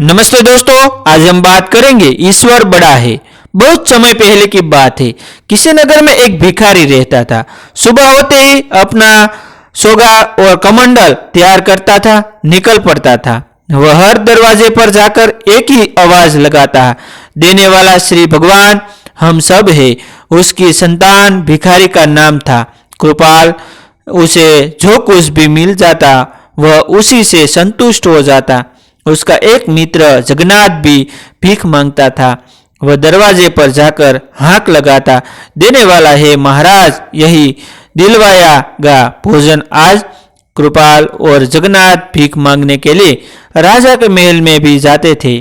नमस्ते दोस्तों, आज हम बात करेंगे ईश्वर बड़ा है। बहुत समय पहले की बात है। किसी नगर में एक भिखारी रहता था। सुबह होते ही अपना सोगा और कमंडल तैयार करता था, निकल पड़ता था। वह हर दरवाजे पर जाकर एक ही आवाज लगाता, देने वाला श्री भगवान हम सब है। उसकी संतान भिखारी का नाम था कृपाल। उसे जो कुछ भी मिल जाता वह उसी से संतुष्ट हो जाता। उसका एक मित्र जगन्नाथ भी भीख मांगता था। वह दरवाजे पर जाकर हाँक लगाता, देने वाला है महाराज, यही दिलवायागा भोजन आज। कृपाल और जगन्नाथ भीख मांगने के लिए राजा के महल में भी जाते थे।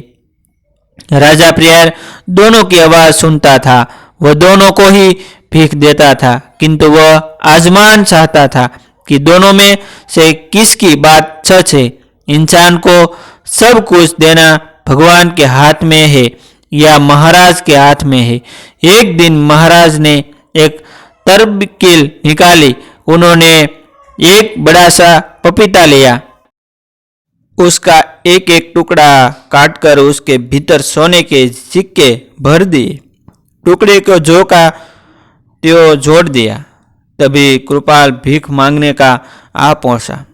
राजा प्रियर दोनों की आवाज सुनता था। वह दोनों को ही भीख देता था, किंतु वह आजमान चाहता था कि दोनों में से किसकी बात सच है। इंसान को सब कुछ देना भगवान के हाथ में है या महाराज के हाथ में है। एक दिन महाराज ने एक तरकीब निकाली। उन्होंने एक बड़ा सा पपीता लिया। उसका एक एक टुकड़ा काटकर उसके भीतर सोने के सिक्के भर दिए। टुकड़े को जो का त्यो जोड़ दिया। तभी कृपाल भीख मांगने का आ पहुंचा।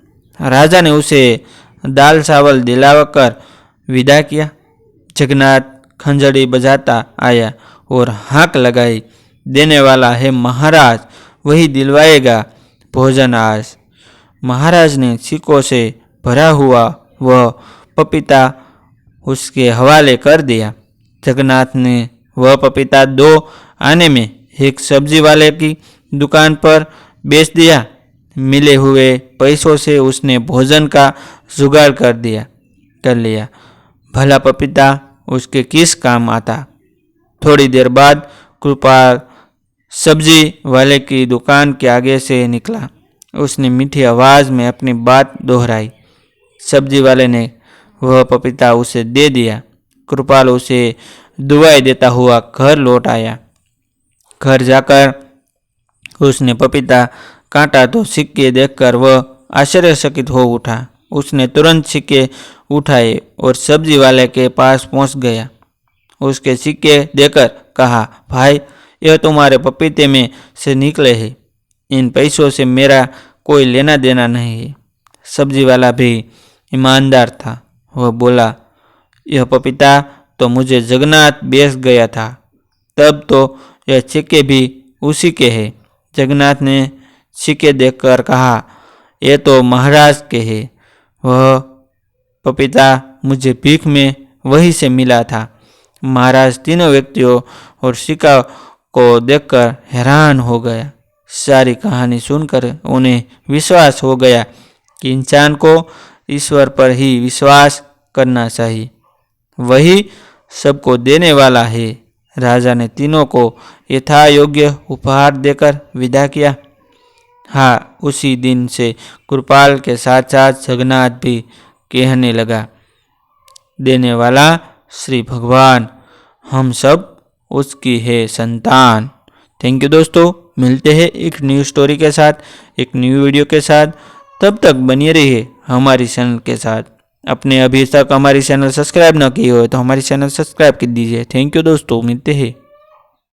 राजा ने उसे दाल चावल दिलाकर विदा किया। जगन्नाथ खंजड़ी बजाता आया और हाँक लगाई, देने वाला है महाराज, वही दिलवाएगा भोजन आज। महाराज ने सिक्कों से भरा हुआ वह पपीता उसके हवाले कर दिया। जगन्नाथ ने वह पपीता 2 आने में एक सब्जी वाले की दुकान पर बेच दिया। मिले हुए पैसों से उसने भोजन का जुगाड़ कर लिया। भला पपीता उसके किस काम आता। थोड़ी देर बाद कृपाल सब्जी वाले की दुकान के आगे से निकला। उसने मीठी आवाज में अपनी बात दोहराई। सब्जी वाले ने वह पपीता उसे दे दिया। कृपाल उसे दुआएं देता हुआ घर लौट आया। घर जाकर उसने पपीता काटा तो सिक्के देखकर वह आश्चर्यचकित हो उठा। उसने तुरंत सिक्के उठाए और सब्जी वाले के पास पहुंच गया। उसके सिक्के देकर कहा, भाई, यह तुम्हारे पपीते में से निकले हैं। इन पैसों से मेरा कोई लेना देना नहीं है। सब्जी वाला भी ईमानदार था। वह बोला, यह पपीता तो मुझे जगन्नाथ बेच गया था, तब तो यह सिक्के भी उसी के हैं। जगन्नाथ ने सिक्के देखकर कहा, ये तो महाराज के हैं। वह पपीता मुझे भीख में वहीं से मिला था। महाराज तीनों व्यक्तियों और सिक्का को देखकर हैरान हो गया। सारी कहानी सुनकर उन्हें विश्वास हो गया कि इंसान को ईश्वर पर ही विश्वास करना चाहिए, वही सबको देने वाला है। राजा ने तीनों को यथा योग्य उपहार देकर विदा किया। हाँ, उसी दिन से कृपाल के साथ साथ जगन्नाथ भी कहने लगा, देने वाला श्री भगवान हम सब उसकी है संतान। थैंक यू दोस्तों, मिलते हैं एक न्यू स्टोरी के साथ, एक न्यू वीडियो के साथ। तब तक बनिए रहिए हमारी चैनल के साथ। अपने अभी तक हमारी चैनल सब्सक्राइब न की हो तो हमारी चैनल सब्सक्राइब कर दीजिए। थैंक यू दोस्तों, मिलते हैं।